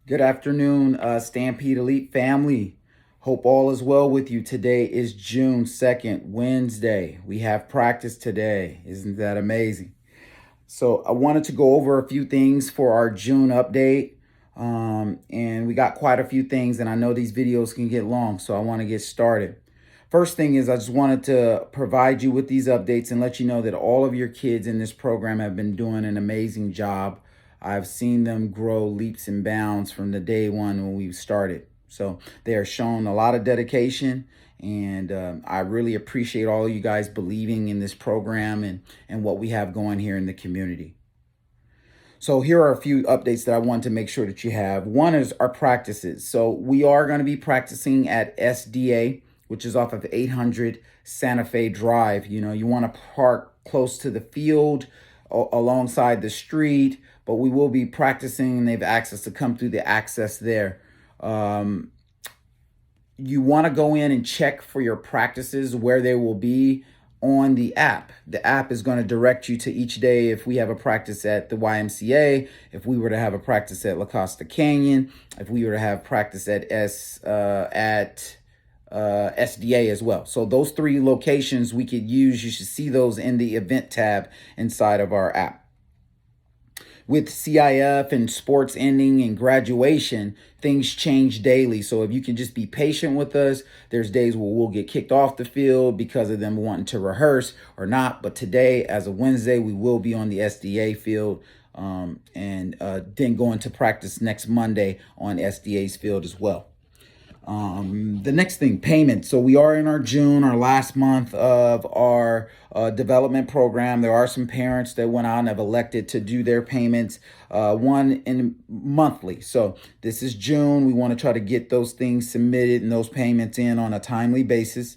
Good afternoon, Stampede Elite family. Hope all is well with you. Today is June 2nd, Wednesday. We have practice today. Isn't that amazing? So, I wanted to go over a few things for our June update. And we got quite a few things, and I know these videos can get long, so I want to get started. First thing is, I just wanted to provide you with these updates and let you know that all of your kids in this program have been doing an amazing job. I've seen them grow leaps and bounds from the day one when we started. So they are showing a lot of dedication, and I really appreciate all of you guys believing in this program and what we have going here in the community. So here are a few updates that I want to make sure that you have. One is our practices. So we are going to be practicing at SDA, which is off of 800 Santa Fe Drive. You know, you want to park close to the field, alongside the street, but we will be practicing and they have access to come through the access there. You want to go in and check for your practices where they will be on the app. The app is going to direct you to each day. If we have a practice at the YMCA, if we were to have a practice at La Costa Canyon, if we were to have practice at SDA as well. So those three locations we could use. You should see those in the event tab inside of our app. With CIF and sports ending and graduation, things change daily. So if you can just be patient with us, there's days where we'll get kicked off the field because of them wanting to rehearse or not. But today, as a Wednesday, we will be on the SDA field, and then going to practice next Monday on SDA's field as well. The next thing, payment. So we are in our June, our last month of our development program. There are some parents that went out and have elected to do their payments one in monthly. So this is June. We want to try to get those things submitted and those payments in on a timely basis.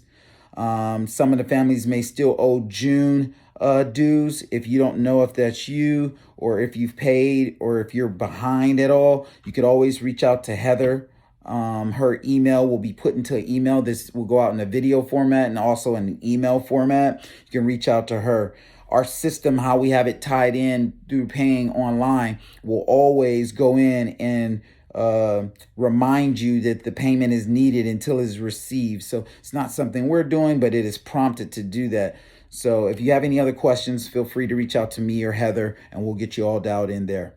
Some of the families may still owe June dues. If you don't know if that's you or if you've paid or if you're behind at all, you could always reach out to Heather. Her email will be put into an email. This will go out in a video format and also in an email format. You can reach out to her. Our system, how we have it tied in through paying online, will always go in and remind you that the payment is needed until it's received. So it's not something we're doing, but it is prompted to do that. So if you have any other questions, feel free to reach out to me or Heather, and we'll get you all dialed in there.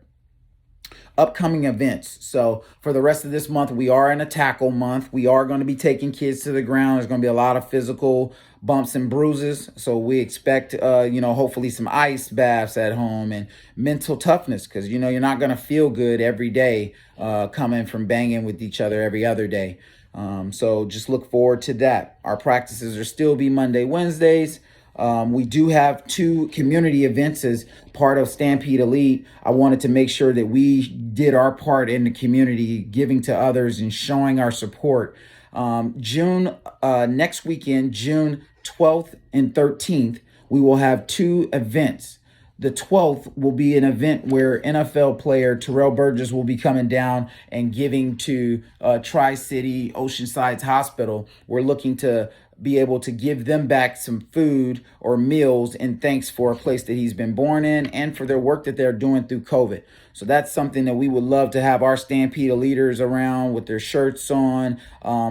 Upcoming events. So for the rest of this month, we are in a tackle month. We are going to be taking kids to the ground. There's going to be a lot of physical bumps and bruises. So we expect, hopefully some ice baths at home and mental toughness, because, you're not going to feel good every day coming from banging with each other every other day. So just look forward to that. Our practices are still be Monday, Wednesdays. We do have 2 community events as part of Stampede Elite. I wanted to make sure that we did our part in the community, giving to others and showing our support. Next weekend, June 12th and 13th, we will have 2 events. The 12th will be an event where NFL player Terrell Burgess will be coming down and giving to Tri-City Oceansides Hospital. We're looking to be able to give them back some food or meals in thanks for a place that he's been born in and for their work that they're doing through COVID. So that's something that we would love to have our Stampede leaders around with their shirts on,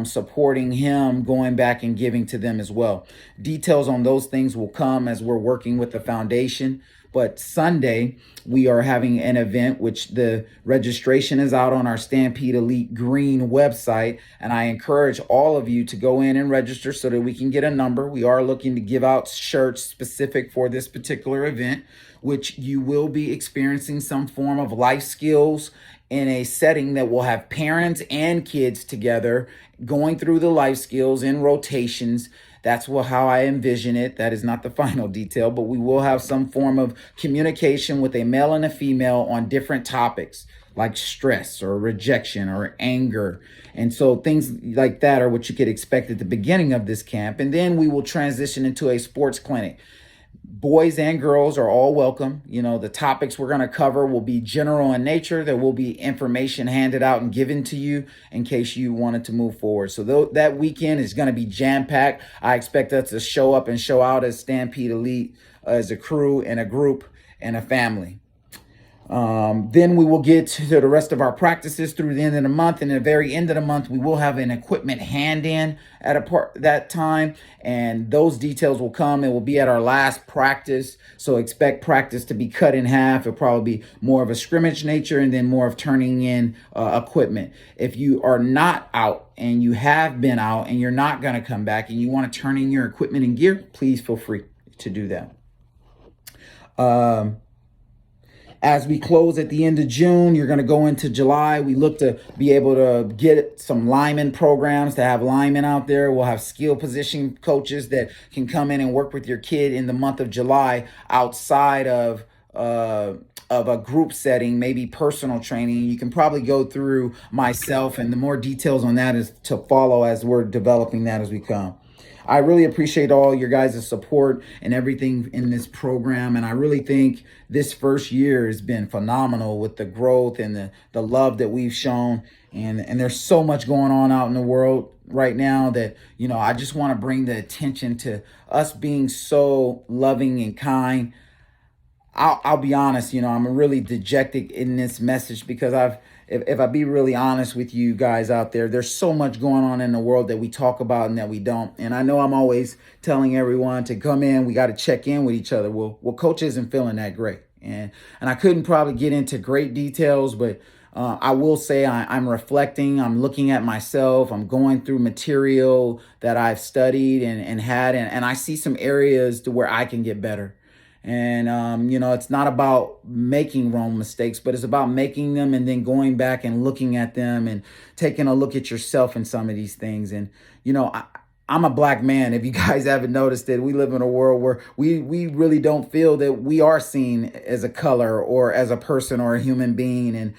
supporting him, going back and giving to them as well. Details on those things will come as we're working with the foundation. But Sunday, we are having an event, which the registration is out on our Stampede Elite Green website. And I encourage all of you to go in and register so that we can get a number. We are looking to give out shirts specific for this particular event, which you will be experiencing some form of life skills in a setting that will have parents and kids together going through the life skills in rotations. That's how I envision it. That is not the final detail, but we will have some form of communication with a male and a female on different topics like stress or rejection or anger. And so things like that are what you could expect at the beginning of this camp. And then we will transition into a sports clinic. Boys and girls are all welcome. The topics we're going to cover will be general in nature. There will be information handed out and given to you in case you wanted to move forward. So that weekend is going to be jam-packed. I expect us to show up and show out as Stampede Elite, as a crew and a group and a family. Then we will get to the rest of our practices through the end of the month. And at the very end of the month, we will have an equipment hand in at a part that time. And those details will come. It will be at our last practice. So expect practice to be cut in half. It'll probably be more of a scrimmage nature and then more of turning in equipment. If you are not out and you have been out and you're not going to come back and you want to turn in your equipment and gear, please feel free to do that. As we close at the end of June, you're going to go into July. We look to be able to get some lineman programs, to have linemen out there. We'll have skill position coaches that can come in and work with your kid in the month of July outside of a group setting, maybe personal training. You can probably go through myself, and the more details on that is to follow as we're developing that as we come. I really appreciate all your guys' support and everything in this program. And I really think this first year has been phenomenal with the growth and the love that we've shown. And there's so much going on out in the world right now that, I just want to bring the attention to us being so loving and kind. I'll be honest, I'm really dejected in this message because if I be really honest with you guys out there, there's so much going on in the world that we talk about and that we don't. And I know I'm always telling everyone to come in, we got to check in with each other. Well, coach isn't feeling that great. And I couldn't probably get into great details, but I will say I'm reflecting, I'm looking at myself, I'm going through material that I've studied and had, and I see some areas to where I can get better. And, it's not about making wrong mistakes, but it's about making them and then going back and looking at them and taking a look at yourself in some of these things. And, I'm a black man. If you guys haven't noticed it, we live in a world where we really don't feel that we are seen as a color or as a person or a human being. And,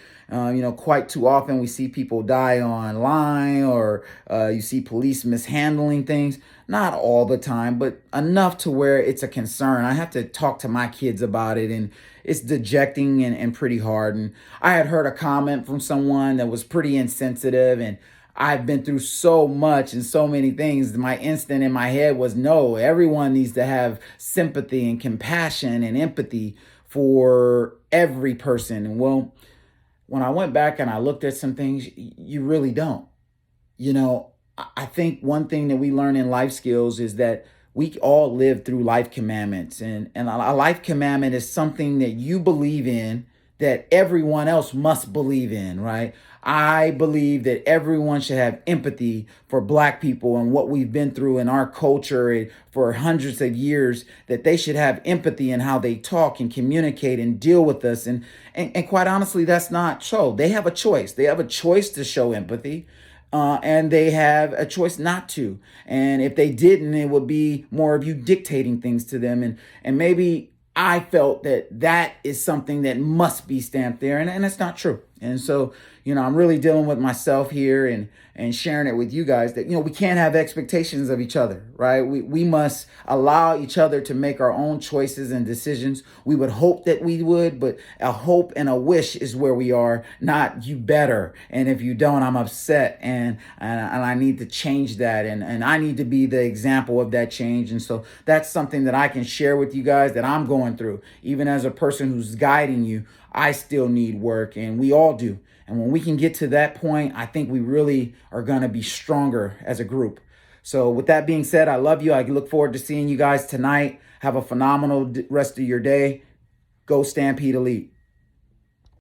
quite too often we see people die online or you see police mishandling things. Not all the time, but enough to where it's a concern. I have to talk to my kids about it, and it's dejecting and pretty hard. And I had heard a comment from someone that was pretty insensitive, and I've been through so much and so many things. My instinct in my head was, no, everyone needs to have sympathy and compassion and empathy for every person. And well, when I went back and I looked at some things, you really don't. I think one thing that we learn in life skills is that we all live through life commandments. And a life commandment is something that you believe in that everyone else must believe in, right? I believe that everyone should have empathy for Black people and what we've been through in our culture for hundreds of years, that they should have empathy in how they talk and communicate and deal with us. And quite honestly, that's not so. They have a choice. They have a choice to show empathy. And they have a choice not to. And if they didn't, it would be more of you dictating things to them. And maybe I felt that is something that must be stamped there. And it's not true. And so, I'm really dealing with myself here and sharing it with you guys that, we can't have expectations of each other, right? We must allow each other to make our own choices and decisions. We would hope that we would, but a hope and a wish is where we are, not you better. And if you don't, I'm upset and I need to change that. And I need to be the example of that change. And so that's something that I can share with you guys that I'm going through. Even as a person who's guiding you, I still need work, and we all do. And when we can get to that point, I think we really are going to be stronger as a group. So with that being said, I love you. I look forward to seeing you guys tonight. Have a phenomenal rest of your day. Go Stampede Elite.